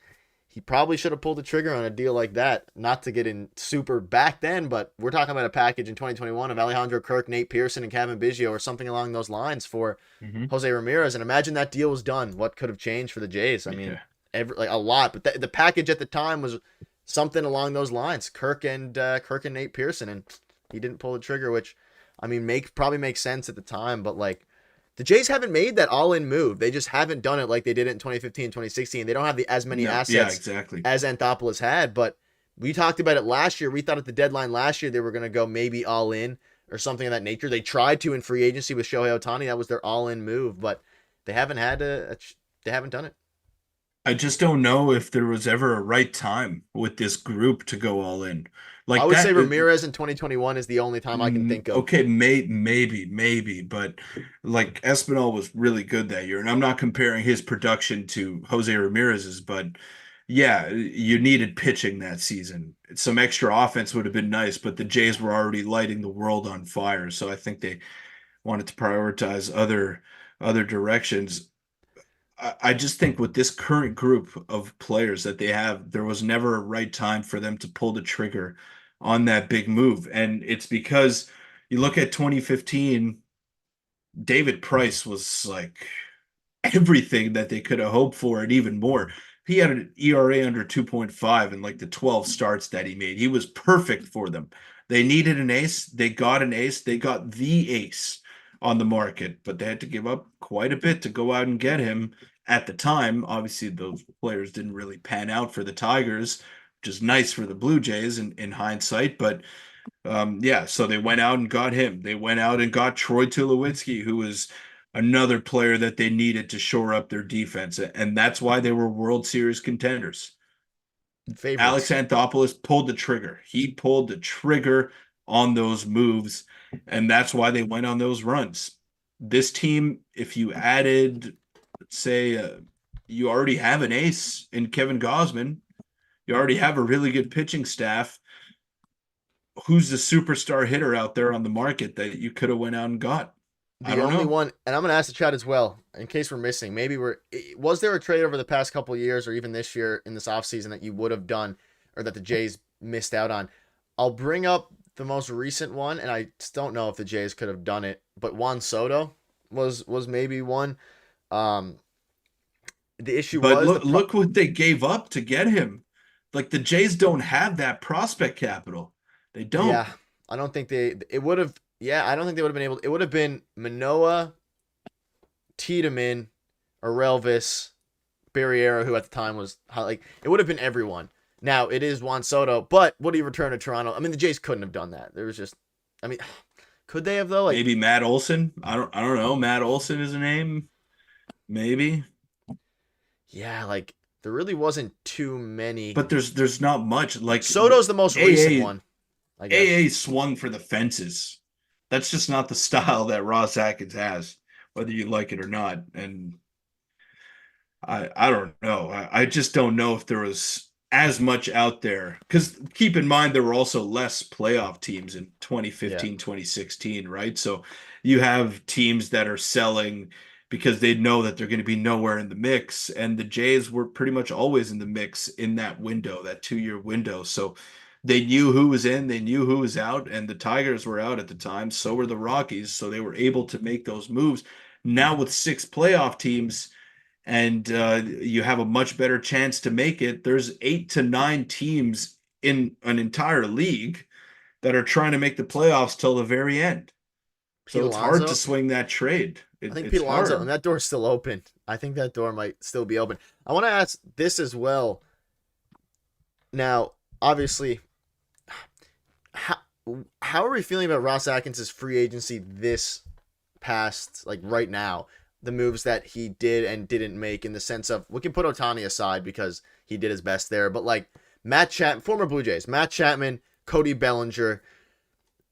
[SPEAKER 2] He probably should have pulled the trigger on a deal like that. Not to get in super back then, but we're talking about a package in 2021 of Alejandro Kirk, Nate Pearson, and Kevin Biggio or something along those lines for Jose Ramirez. And imagine that deal was done. What could have changed for the Jays? I mean, a lot. But the package at the time was something along those lines. Kirk and Nate Pearson, and he didn't pull the trigger, which, I mean, probably makes sense at the time. But like, the Jays haven't made that all-in move. They just haven't done it like they did it in 2015, 2016. They don't have as many assets as Anthopoulos had, but we talked about it last year. We thought at the deadline last year they were going to go maybe all-in or something of that nature. They tried to in free agency with Shohei Ohtani. That was their all-in move, but they haven't they haven't done it.
[SPEAKER 1] I just don't know if there was ever a right time with this group to go all in. Like
[SPEAKER 2] I would say Ramirez in 2021 is the only time I can think of.
[SPEAKER 1] Okay, maybe, but like Espinal was really good that year, and I'm not comparing his production to Jose Ramirez's, but yeah, you needed pitching that season. Some extra offense would have been nice, but the Jays were already lighting the world on fire, so I think they wanted to prioritize other directions. I just think with this current group of players that they have, there was never a right time for them to pull the trigger on that big move. And it's because you look at 2015, David Price was like everything that they could have hoped for and even more. He had an ERA under 2.5 in like the 12 starts that he made. He was perfect for them. They needed an ace. They got an ace. They got the ace on the market, but they had to give up quite a bit to go out and get him at the time. Obviously, those players didn't really pan out for the Tigers, which is nice for the Blue Jays in hindsight. But yeah, so they went out and got him. They went out and got Troy Tulowitzki, who was another player that they needed to shore up their defense. And that's why they were World Series contenders. Alex
[SPEAKER 2] Favorites.
[SPEAKER 1] Anthopoulos pulled the trigger. He pulled the trigger on those moves, and that's why they went on those runs. This team, if you added, let's say, you already have an ace in Kevin Gausman, you already have a really good pitching staff. Who's the superstar hitter out there on the market that you could have went out and got? I
[SPEAKER 2] The
[SPEAKER 1] don't
[SPEAKER 2] only
[SPEAKER 1] know.
[SPEAKER 2] one, and I'm gonna ask the chat as well, in case we're missing. Maybe was there a trade over the past couple of years, or even this year in this offseason that you would have done, or that the Jays missed out on? I'll bring up the most recent one, and I just don't know if the Jays could have done it, but Juan Soto was maybe one. Um, the issue
[SPEAKER 1] But
[SPEAKER 2] was
[SPEAKER 1] look what they gave up to get him. Like the Jays don't have that prospect capital. They don't.
[SPEAKER 2] yeah, I don't think it would have. Yeah, I don't think they would have been able. It would have been Manoah, Tiedemann, Orelvis, Barriera, who at the time was like, it would have been everyone. Now it is Juan Soto, but would he return to Toronto? I mean, the Jays couldn't have done that. There was just, I mean, could they have though? Like,
[SPEAKER 1] Maybe Matt Olson. I don't know. Matt Olson is a name. Maybe.
[SPEAKER 2] yeah, like there really wasn't too many.
[SPEAKER 1] But there's not much. Like
[SPEAKER 2] Soto's the most recent
[SPEAKER 1] AA
[SPEAKER 2] one, I guess.
[SPEAKER 1] AA swung for the fences. That's just not the style that Ross Atkins has, whether you like it or not. And I don't know. I just don't know if there was as much out there. Because keep in mind, there were also less playoff teams in
[SPEAKER 2] Yeah,
[SPEAKER 1] 2015, 2016, right? So you have teams that are selling because they know that they're going to be nowhere in the mix. And the Jays were pretty much always in the mix in that window, that 2 year window. So they knew who was in, they knew who was out, and the Tigers were out at the time. So were the Rockies. So they were able to make those moves. Now with six playoff teams, and you have a much better chance to make it. There's 8 to 9 teams in an entire league that are trying to make the playoffs till the very end.
[SPEAKER 2] Pete
[SPEAKER 1] So it's hard to
[SPEAKER 2] Alonso.
[SPEAKER 1] swing that trade.
[SPEAKER 2] I think
[SPEAKER 1] It's
[SPEAKER 2] Pete Alonso, and
[SPEAKER 1] hard.
[SPEAKER 2] that door's still open. I think that door might still be open. I want to ask this as well. Now, obviously, how how are we feeling about Ross Atkins' free agency this past, like right now? The moves that he did and didn't make, in the sense of, we can put Otani aside because he did his best there, but like former Blue Jays, Matt Chapman, Cody Bellinger,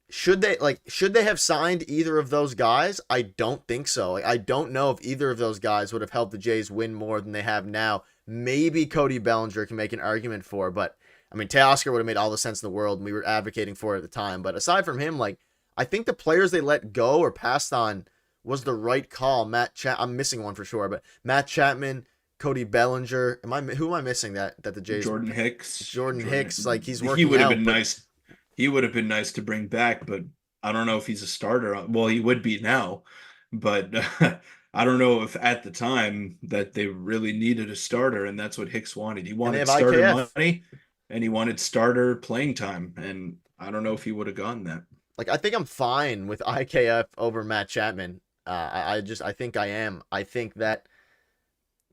[SPEAKER 2] should they have signed either of those guys? I don't think so. Like, I don't know if either of those guys would have helped the Jays win more than they have now. Maybe Cody Bellinger can make an argument for, but I mean, Teoscar would have made all the sense in the world, and we were advocating for it at the time. But aside from him, like, I think the players they let go or passed on was the right call. I'm missing one for sure, but Matt Chapman, Cody Bellinger. Who am I missing that the Jays?
[SPEAKER 1] Jordan Hicks.
[SPEAKER 2] Jordan Hicks, like, he's
[SPEAKER 1] He
[SPEAKER 2] working
[SPEAKER 1] would have
[SPEAKER 2] out,
[SPEAKER 1] been
[SPEAKER 2] but
[SPEAKER 1] nice. He would have been nice to bring back, but I don't know if he's a starter. Well, he would be now, but I don't know if at the time that they really needed a starter, and that's what Hicks wanted. He
[SPEAKER 2] and they
[SPEAKER 1] wanted
[SPEAKER 2] have
[SPEAKER 1] starter
[SPEAKER 2] IKF.
[SPEAKER 1] money, and he wanted starter playing time, and I don't know if he would have gotten that.
[SPEAKER 2] Like, I think I'm fine with IKF over Matt Chapman. I think I am. I think that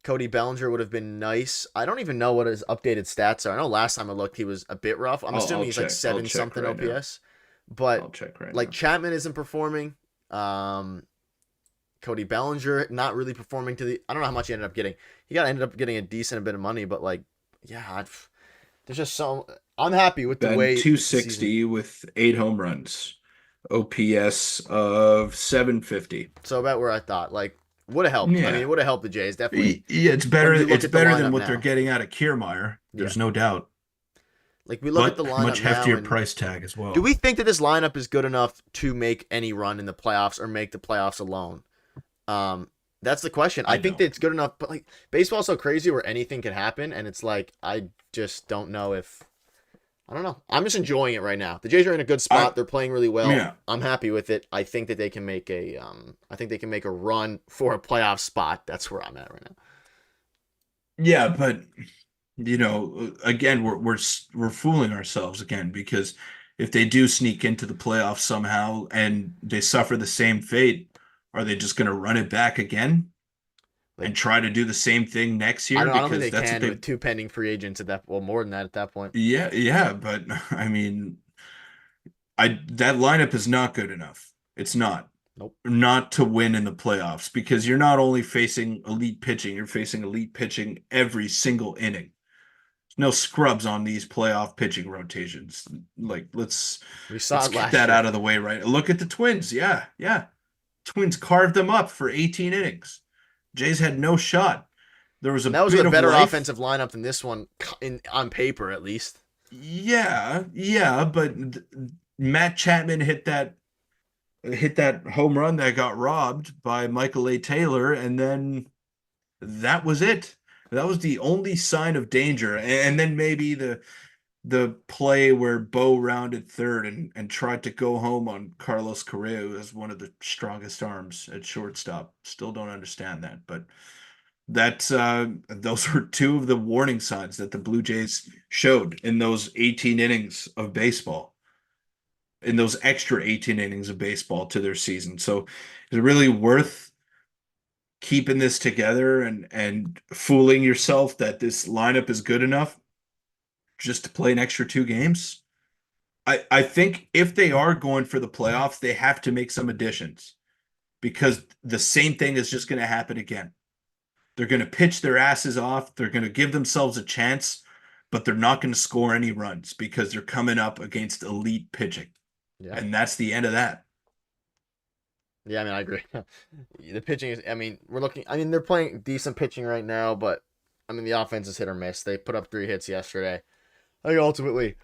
[SPEAKER 2] Cody Bellinger would have been nice. I don't even know what his updated stats are. I know last time I looked, he was a bit rough. I'm assuming
[SPEAKER 1] I'll
[SPEAKER 2] he's like
[SPEAKER 1] check. I'll
[SPEAKER 2] seven
[SPEAKER 1] check
[SPEAKER 2] something
[SPEAKER 1] right now.
[SPEAKER 2] OPS, but
[SPEAKER 1] I'll check right
[SPEAKER 2] like
[SPEAKER 1] now.
[SPEAKER 2] Chapman isn't performing. Cody Bellinger not really performing to the. I don't know how much he ended up getting. Ended up getting a decent bit of money, but like, yeah, there's just so. I'm happy with the
[SPEAKER 1] Ben
[SPEAKER 2] way the season.
[SPEAKER 1] 260 with 8 home runs, OPS of 750.
[SPEAKER 2] So about where I thought, like, would have helped. I mean,
[SPEAKER 1] Yeah.
[SPEAKER 2] it would have helped the Jays definitely.
[SPEAKER 1] Yeah, it's better.
[SPEAKER 2] When you look
[SPEAKER 1] It's
[SPEAKER 2] at the
[SPEAKER 1] better than
[SPEAKER 2] lineup
[SPEAKER 1] what they're
[SPEAKER 2] now.
[SPEAKER 1] getting out of Kiermaier.
[SPEAKER 2] Yeah,
[SPEAKER 1] There's no doubt.
[SPEAKER 2] like we look at
[SPEAKER 1] But
[SPEAKER 2] the
[SPEAKER 1] much
[SPEAKER 2] lineup now,
[SPEAKER 1] heftier
[SPEAKER 2] and
[SPEAKER 1] price tag as well.
[SPEAKER 2] do we think that this lineup is good enough to make any run in the playoffs or make the playoffs alone? That's the question. I think that it's good enough, but like, baseball's so crazy where anything can happen, and it's like, I just don't know if. I don't know. I'm just enjoying it right now. The Jays are in a good spot. They're playing really well.
[SPEAKER 1] Yeah.
[SPEAKER 2] I'm happy with it. I think that they can make a run for a playoff spot. That's where I'm at right now.
[SPEAKER 1] Yeah, but again, we're fooling ourselves again, because if they do sneak into the playoffs somehow and they suffer the same fate, Are they just going to run it back again
[SPEAKER 2] Like,
[SPEAKER 1] and try to do the same thing next
[SPEAKER 2] I
[SPEAKER 1] year?
[SPEAKER 2] don't think
[SPEAKER 1] Because
[SPEAKER 2] they
[SPEAKER 1] that's what
[SPEAKER 2] can
[SPEAKER 1] they,
[SPEAKER 2] with 2 pending free agents at that. Well, more than that at that point.
[SPEAKER 1] yeah, but I mean, that lineup is not good enough. It's
[SPEAKER 2] Nope.
[SPEAKER 1] not to win in the playoffs because you're not only facing elite pitching, you're facing elite pitching every single inning. There's no scrubs on these playoff pitching rotations. Like
[SPEAKER 2] We saw
[SPEAKER 1] let's
[SPEAKER 2] it
[SPEAKER 1] get
[SPEAKER 2] last
[SPEAKER 1] that
[SPEAKER 2] year.
[SPEAKER 1] out of the way, right? Look at the Twins. Yeah, yeah. Twins carved them up for 18 innings. Jays had no shot. There was a
[SPEAKER 2] And that was with
[SPEAKER 1] bit
[SPEAKER 2] a
[SPEAKER 1] of
[SPEAKER 2] better
[SPEAKER 1] life.
[SPEAKER 2] offensive lineup than this one on paper, at least.
[SPEAKER 1] Yeah, yeah, but Matt Chapman hit that home run that got robbed by Michael A. Taylor, and then that was it. That was the only sign of danger. And then maybe the play where Bo rounded third and tried to go home on Carlos Correa, who has one of the strongest arms at shortstop. Still don't understand that, but that's those were two of the warning signs that the Blue Jays showed in those 18 innings of baseball, in those extra 18 innings of baseball to their season. So is it really worth keeping this together and fooling yourself that this lineup is good enough just to play an extra 2 games? I think if they are going for the playoffs, they have to make some additions because the same thing is just going to happen again. They're going to pitch their asses off. They're going to give themselves a chance, but they're not going to score any runs because they're coming up against elite pitching.
[SPEAKER 2] Yeah.
[SPEAKER 1] And that's the end of that.
[SPEAKER 2] Yeah, I mean, I agree. The pitching is, I mean, they're playing decent pitching right now, but I mean, the offense is hit or miss. They put up 3 hits yesterday. I think ultimately,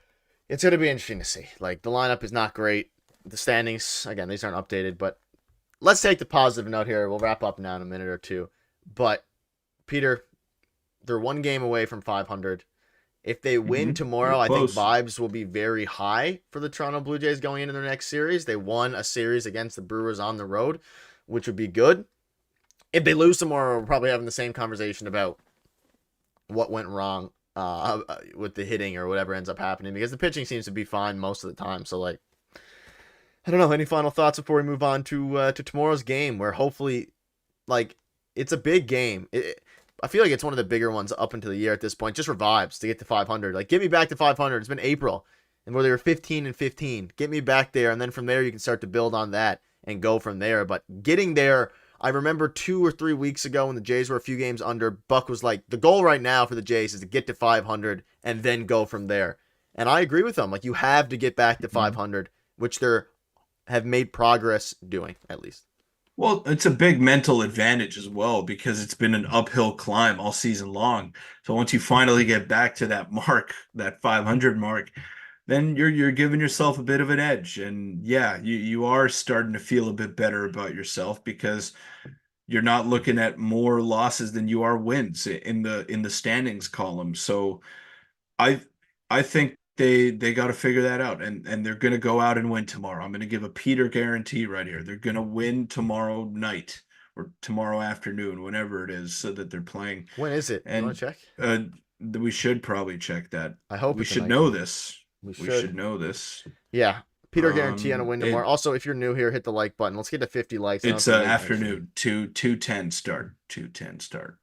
[SPEAKER 2] it's going to be interesting to see. Like, the lineup is not great. The standings, again, these aren't updated, but let's take the positive note here. We'll wrap up now in a minute or two. But, Peter, they're 1 game away from 500. If they win tomorrow, I think vibes will be very high for the Toronto Blue Jays going into their next series. They won a series against the Brewers on the road, which would be good. If they lose tomorrow, we're probably having the same conversation about what went wrong with the hitting or whatever ends up happening, because the pitching seems to be fine most of the time. So, like, I don't know. Any final thoughts before we move on to tomorrow's game, where hopefully, like, it's a big game. I feel like it's one of the bigger ones up until the year at this point, just for vibes to get to 500. Like, get me back to 500. It's been April, and where they were 15-15. Get me back there, and then from there you can start to build on that and go from there. But getting there, I remember 2 or 3 weeks ago when the Jays were a few games under, Buck was like, the goal right now for the Jays is to get to 500 and then go from there. And I agree with him. Like, you have to get back to 500, which they have made progress doing, at least.
[SPEAKER 1] Well, it's a big mental advantage as well because it's been an uphill climb all season long. So once you finally get back to that mark, that 500 mark, then you're giving yourself a bit of an edge. And yeah, you are starting to feel a bit better about yourself because you're not looking at more losses than you are wins in the standings column. So I I think they got to figure that out, and they're going to go out and win tomorrow. I'm going to give a Peter guarantee right here. They're going to win tomorrow night or tomorrow afternoon, whenever it is, so that they're playing.
[SPEAKER 2] When is it? You want
[SPEAKER 1] And
[SPEAKER 2] to check?
[SPEAKER 1] we should probably check that.
[SPEAKER 2] I hope
[SPEAKER 1] We
[SPEAKER 2] it's a
[SPEAKER 1] should
[SPEAKER 2] night
[SPEAKER 1] know
[SPEAKER 2] game.
[SPEAKER 1] this.
[SPEAKER 2] We
[SPEAKER 1] We
[SPEAKER 2] should.
[SPEAKER 1] should know this.
[SPEAKER 2] Yeah. Peter guarantee on a win tomorrow.
[SPEAKER 1] It
[SPEAKER 2] Also, if you're new here, hit the like button. Let's get to 50 likes. I don't
[SPEAKER 1] it's
[SPEAKER 2] have to wait next year.
[SPEAKER 1] afternoon 2:10 start 2:10 start.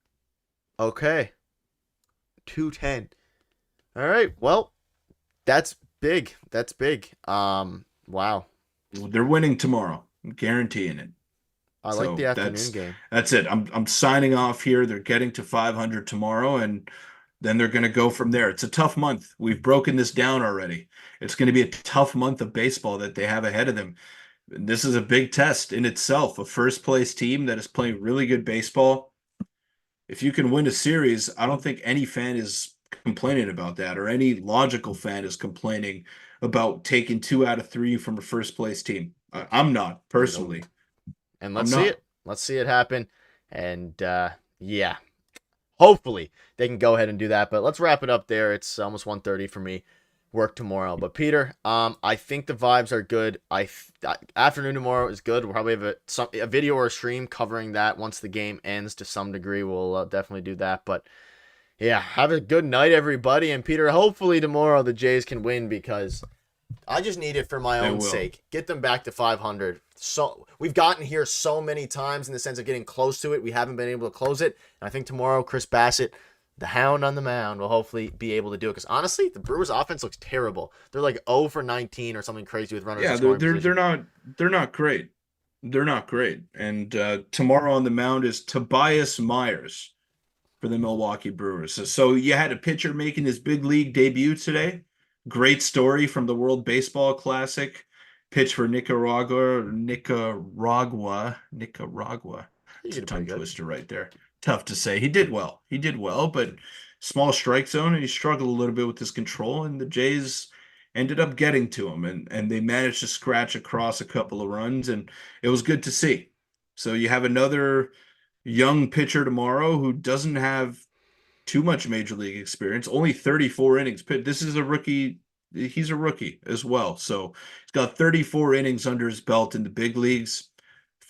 [SPEAKER 2] Okay. 210. All right. Well, that's big. That's big. Wow.
[SPEAKER 1] They're winning tomorrow. I'm guaranteeing it.
[SPEAKER 2] I like
[SPEAKER 1] So
[SPEAKER 2] the afternoon game.
[SPEAKER 1] that's it. I'm signing off here. They're getting to 500 tomorrow, and then they're going to go from there. It's a tough month. We've broken this down already. It's going to be a tough month of baseball that they have ahead of them. This is a big test in itself. A first place team that is playing really good baseball. If you can win a series, I don't think any fan is complaining about that, or any logical fan is complaining about taking 2 out of 3 from a first place team. I'm not personally.
[SPEAKER 2] And
[SPEAKER 1] I'm
[SPEAKER 2] let's see
[SPEAKER 1] not.
[SPEAKER 2] it. Let's see it happen. And yeah, hopefully they can go ahead and do that. But let's wrap it up there. It's almost 1:30 for me. Work tomorrow. But Peter, I think the vibes are good. Afternoon tomorrow is good. We'll probably have a video or a stream covering that once the game ends to some degree. We'll definitely do that. But yeah, have a good night, everybody. And Peter, hopefully tomorrow the Jays can win, because I just need it for my
[SPEAKER 1] They
[SPEAKER 2] own
[SPEAKER 1] will.
[SPEAKER 2] sake. Get them back to 500 we've gotten here so many times in the sense of getting close to it. We haven't been able to close it. And I think tomorrow, Chris Bassett, the hound on the mound, will hopefully be able to do it. Because honestly, the Brewers offense looks terrible. They're like 0 for 19 or something crazy with runners.
[SPEAKER 1] Yeah,
[SPEAKER 2] in scoring
[SPEAKER 1] they're
[SPEAKER 2] position.
[SPEAKER 1] they're not great. They're not great. And tomorrow on the mound is Tobias Myers for the Milwaukee Brewers. So you had a pitcher making his big league debut today. Great story from the World Baseball Classic. Pitch for Nicaragua.
[SPEAKER 2] You
[SPEAKER 1] It's a
[SPEAKER 2] did pretty
[SPEAKER 1] tongue
[SPEAKER 2] good.
[SPEAKER 1] twister right there. Tough to say. He did well. He did well, but small strike zone, and he struggled a little bit with his control, and the Jays ended up getting to him, and they managed to scratch across a couple of runs, and it was good to see. So you have another young pitcher tomorrow who doesn't have too much major league experience, only 34 innings pitched. This is a rookie. He's a rookie as well. So he's got 34 innings under his belt in the big leagues.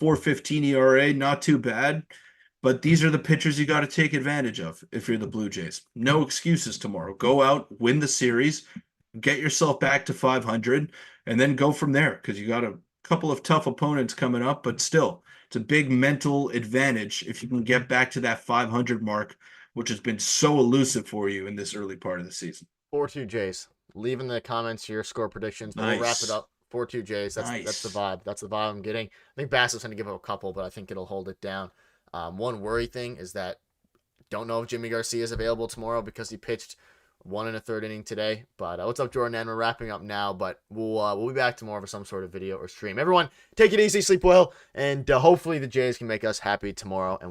[SPEAKER 1] 4.15 ERA, not too bad. But these are the pitchers you got to take advantage of if you're the Blue Jays. No excuses tomorrow. Go out, win the series, get yourself back to 500, and then go from there because you got a couple of tough opponents coming up, but still, it's a big mental advantage if you can get back to that 500 mark, which has been so elusive for you in this early part of the season.
[SPEAKER 2] 4-2 Jays. Leave in the comments your score predictions, but we'll wrap it
[SPEAKER 1] Nice.
[SPEAKER 2] up. 4-2 Jays. That's the
[SPEAKER 1] Nice.
[SPEAKER 2] vibe. That's the vibe I'm getting. I think Bassett's going to give up a couple, but I think it'll hold it down. One worry thing is that don't know if Jimmy Garcia is available tomorrow because he pitched 1 1/3 inning today. But what's up, Jordan? And we're wrapping up now, but we'll be back tomorrow for some sort of video or stream. Everyone, take it easy, sleep well, and hopefully the Jays can make us happy tomorrow. And